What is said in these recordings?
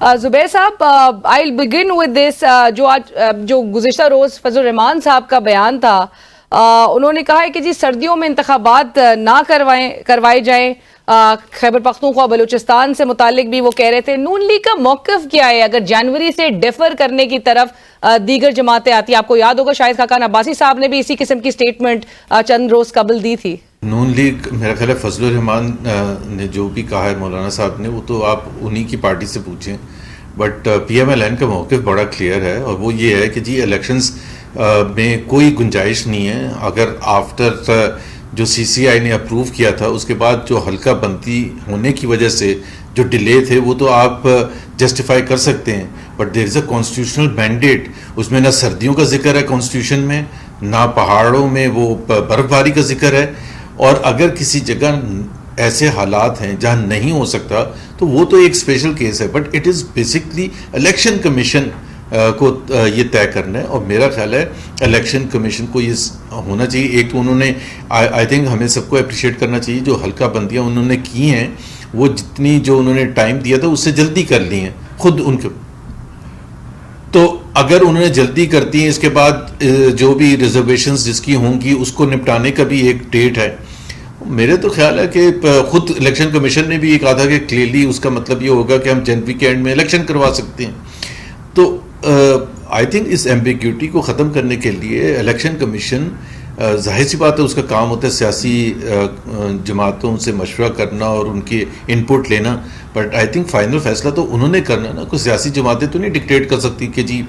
زبیر صاحب, آئی begin with this. جو گزشتہ روز فضل الرحمان صاحب کا بیان تھا, انہوں نے کہا ہے کہ جی سردیوں میں انتخابات نہ کروائے جائیں. خیبر پختونخوا بلوچستان سے متعلق بھی وہ کہہ رہے تھے. نون لیگ کا موقف کیا ہے اگر جنوری سے ڈیفر کرنے کی طرف دیگر جماعتیں آتی ہیں؟ آپ کو یاد ہوگا شاید خاقان عباسی صاحب نے بھی اسی قسم کی سٹیٹمنٹ چند روز قبل دی تھی. نون لیگ, میرا خیال ہے فضل الرحمان نے جو بھی کہا ہے مولانا صاحب نے, وہ تو آپ انہی کی پارٹی سے پوچھیں. بٹ پی ایم ایل این کا موقف بڑا کلیئر ہے, اور وہ یہ ہے کہ جی الیکشنز میں کوئی گنجائش نہیں ہے. اگر آفٹر جو سی سی آئی نے اپروو کیا تھا اس کے بعد جو حلقہ بندی ہونے کی وجہ سے جو ڈیلے تھے وہ تو آپ جسٹیفائی کر سکتے ہیں, but there is a constitutional mandate. اس میں نہ سردیوں کا ذکر ہے کانسٹیٹیوشن میں, نہ پہاڑوں میں وہ برف باری کا ذکر ہے. اور اگر کسی جگہ ایسے حالات ہیں جہاں نہیں ہو سکتا تو وہ تو ایک اسپیشل کیس ہے, but it is basically election commission کو یہ طے کرنا ہے. اور میرا خیال ہے الیکشن کمیشن کو یہ ہونا چاہیے. ایک تو انہوں نے آئی تھنک ہمیں سب کو اپریشیٹ کرنا چاہیے جو حلقہ بندیاں انہوں نے کی ہیں, وہ جتنی جو انہوں نے ٹائم دیا تھا اس سے جلدی کر لی ہیں خود ان کے. تو اگر انہوں نے جلدی کرتی ہیں, اس کے بعد جو بھی ریزرویشنز جس کی ہوں گی اس کو نپٹانے کا بھی ایک ڈیٹ ہے. میرے تو خیال ہے کہ خود الیکشن کمیشن نے بھی یہ کہا تھا کہ کلیئرلی اس کا مطلب یہ ہوگا کہ ہم جنوری کے اینڈ میں الیکشن کروا سکتے ہیں. تو آئی تھنک اس ایمبیگیوٹی کو ختم کرنے کے لیے الیکشن کمیشن, ظاہر سی بات ہے اس کا کام ہوتا ہے سیاسی جماعتوں سے مشورہ کرنا اور ان کی ان پٹ لینا, بٹ آئی تھنک فائنل فیصلہ تو انہوں نے کرنا نا. کوئی سیاسی جماعتیں تو نہیں ڈکٹیٹ کر سکتی کہ جی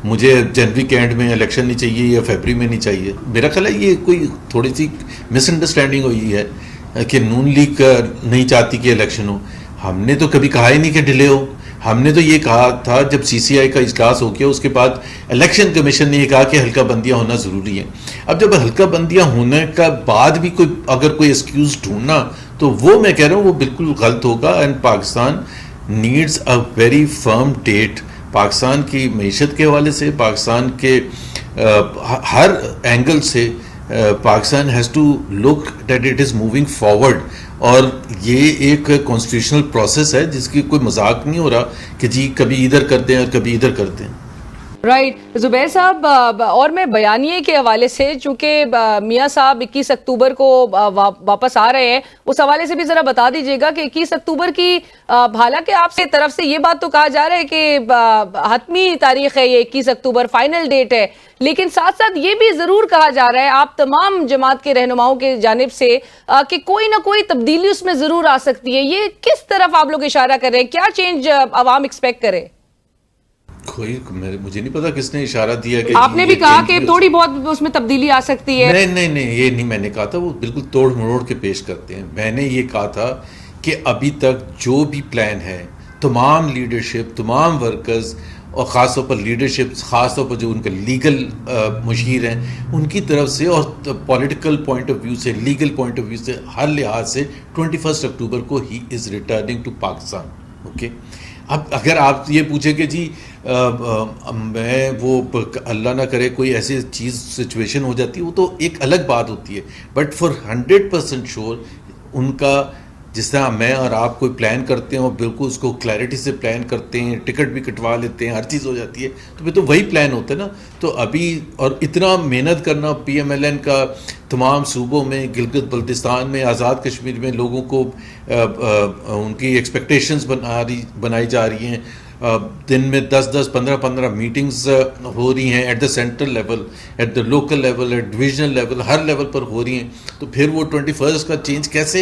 مجھے جنوری کے اینڈ میں الیکشن نہیں چاہیے یا فیبری میں نہیں چاہیے. میرا خیال ہے یہ کوئی تھوڑی سی مس انڈرسٹینڈنگ ہوئی ہے کہ نون لیگ نہیں چاہتی کہ الیکشن ہو. ہم نے تو کبھی کہا ہی نہیں کہ ڈیلے ہو. ہم نے تو یہ کہا تھا جب سی سی آئی کا اجلاس ہو گیا اس کے بعد الیکشن کمیشن نے یہ کہا کہ حلقہ بندیاں ہونا ضروری ہیں. اب جب حلقہ بندیاں ہونے کا بعد بھی اگر کوئی ایکسکیوز ڈھونڈنا تو وہ میں کہہ رہا ہوں وہ بالکل غلط ہوگا. And Pakistan needs a very firm date. Pakistan کی معیشت کے حوالے سے, پاکستان کے ہر اینگل سے Pakistan has to look that it is moving forward. اور یہ ایک کانسٹیٹیوشنل پروسیس ہے جس کی کوئی مذاق نہیں ہو رہا کہ جی کبھی ادھر کرتے ہیں اور کبھی ادھر کرتے ہیں. رائٹ. زبیر صاحب, اور میں بیانیے کے حوالے سے, چونکہ میاں صاحب 21 اکتوبر کو واپس آ رہے ہیں, اس حوالے سے بھی ذرا بتا دیجیے گا کہ 21 اکتوبر کی, حالانکہ آپ سے طرف سے یہ بات تو کہا جا رہا ہے کہ حتمی تاریخ ہے یہ 21 اکتوبر, فائنل ڈیٹ ہے, لیکن ساتھ ساتھ یہ بھی ضرور کہا جا رہا ہے آپ تمام جماعت کے رہنماؤں کے جانب سے کہ کوئی نہ کوئی تبدیلی اس میں ضرور آ سکتی ہے. یہ کس طرف آپ لوگ اشارہ کر رہے ہیں؟ کیا چینج عوام ایکسپیکٹ کرے؟ مجھے نہیں پتا کس نے اشارہ دیا کہ آپ نے بھی کہا کہ تھوڑی بہت اس میں تبدیلی آ سکتی ہے. نہیں یہ نہیں میں نے کہا تھا, وہ بالکل توڑ مروڑ کے پیش کرتے ہیں. میں نے یہ کہا تھا کہ ابھی تک جو بھی پلان ہے تمام لیڈرشپ, تمام ورکرز, اور خاص طور پر لیڈرشپ, خاص طور پر جو ان کے لیگل مشیر ہیں ان کی طرف سے, اور پولیٹیکل پوائنٹ آف ویو سے, لیگل پوائنٹ آف ویو سے, ہر لحاظ سے 21 اکتوبر کو ہی is returning to Pakistan. Okay. اب اگر آپ یہ پوچھیں کہ جی میں وہ اللہ نہ کرے کوئی ایسی چیز سچویشن ہو جاتی ہے, وہ تو ایک الگ بات ہوتی ہے, بٹ فار 100% شور ان کا جس طرح میں اور آپ کوئی پلان کرتے ہیں اور بالکل اس کو کلیئرٹی سے پلان کرتے ہیں, ٹکٹ بھی کٹوا لیتے ہیں, ہر چیز ہو جاتی ہے, تو پھر تو وہی پلان ہوتا ہے نا. تو ابھی اور اتنا محنت کرنا پی ایم ایل این کا تمام صوبوں میں, گلگت بلتستان میں, آزاد کشمیر میں لوگوں کو ان کی ایکسپیکٹیشنز بنائی جا رہی ہیں. دن میں 10 15 میٹنگز ہو رہی ہیں at the central level, at the local level, at divisional level, ہر لیول پر ہو رہی ہیں. تو پھر وہ 21 کا چینج کیسے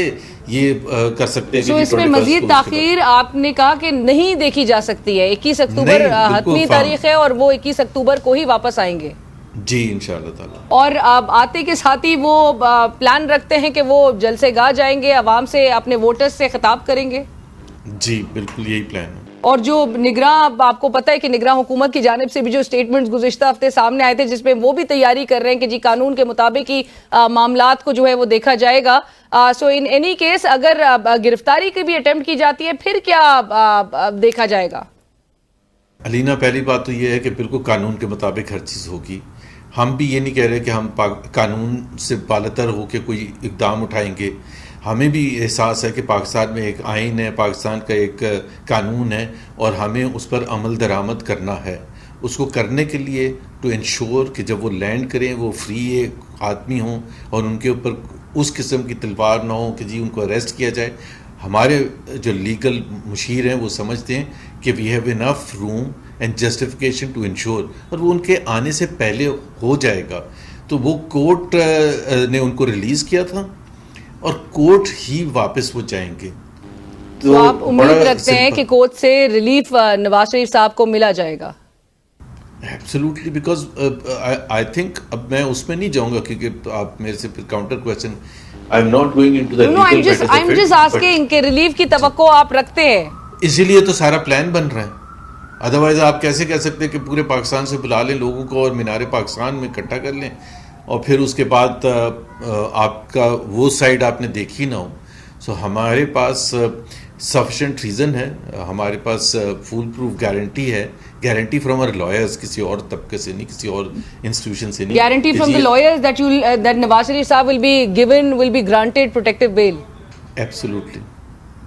یہ کر سکتے ہیں؟ تو اس میں مزید تاخیر آپ نے کہا کہ نہیں دیکھی جا سکتی ہے. 21 اکتوبر حتمی تاریخ ہے اور وہ 21 اکتوبر کو ہی واپس آئیں گے. جی انشاءاللہ تعالی. اور آتے کے ساتھ ہی وہ پلان رکھتے ہیں کہ وہ جلسے گاہ جائیں گے, عوام سے, اپنے ووٹرز سے خطاب کریں گے. جی بالکل یہی پلان ہے. اور جو نگراں, آپ کو پتہ ہے کہ نگراں حکومت کی جانب سے بھی جو سٹیٹمنٹس گزشتہ ہفتے سامنے آئے تھے جس میں وہ بھی تیاری کر رہے ہیں کہ جی قانون کے مطابق ہی معاملات کو جو ہے وہ دیکھا جائے گا. سو ان اینی کیس اگر گرفتاری کی بھی اٹیمپٹ کی جاتی ہے پھر کیا دیکھا جائے گا؟ علینا, پہلی بات تو یہ ہے کہ بالکل قانون کے مطابق ہر چیز ہوگی. ہم بھی یہ نہیں کہہ رہے کہ ہم قانون سے بالاتر ہو کے کوئی اقدام اٹھائیں گے. ہمیں بھی احساس ہے کہ پاکستان میں ایک آئین ہے, پاکستان کا ایک قانون ہے, اور ہمیں اس پر عمل درآمد کرنا ہے. اس کو کرنے کے لیے ٹو انشور کہ جب وہ لینڈ کریں وہ فری آدمی ہوں اور ان کے اوپر اس قسم کی تلوار نہ ہو کہ جی ان کو اریسٹ کیا جائے. ہمارے جو لیگل مشیر ہیں وہ سمجھتے ہیں کہ we have enough room and justification to ensure, اور وہ ان کے آنے سے پہلے ہو جائے گا. تو وہ کورٹ نے ان کو ریلیز کیا تھا اور کورٹ ہی واپس وہ جائیں گے. تو آپ امید رکھتے ہیں کہ کورٹ سے ریلیف نواز شریف صاحب کو ملا جائے گا؟ ایبسلیوٹلی, بیکاز آئی تھنک اب میں اس میں نہیں جاؤں گا کیونکہ آپ میرے سے پھر counter question. I am not going into the legal matters of I'm just asking کہ ریلیف کی توقع آپ رکھتے ہیں؟ اسی لیے تو سارا پلان بن رہا ہے. ادروائز آپ کیسے کہہ سکتے ہیں کہ پورے پاکستان سے بلا لیں لوگوں کو اور مینار پاکستان میں اکٹھا کر لیں اور پھر اس کے بعد آپ کا وہ سائڈ آپ نے دیکھی نہ ہو. سو ہمارے پاس سفیشینٹ ریزن ہے, ہمارے پاس فول پروف گارنٹی ہے, گارنٹی فرام آور لائرز, کسی اور طبقے سے نہیں, کسی اور انسٹیٹیوشن سے نہیں. Guarantee from the lawyers that Nawaz Sharif صاحب will be granted protective bail. Absolutely.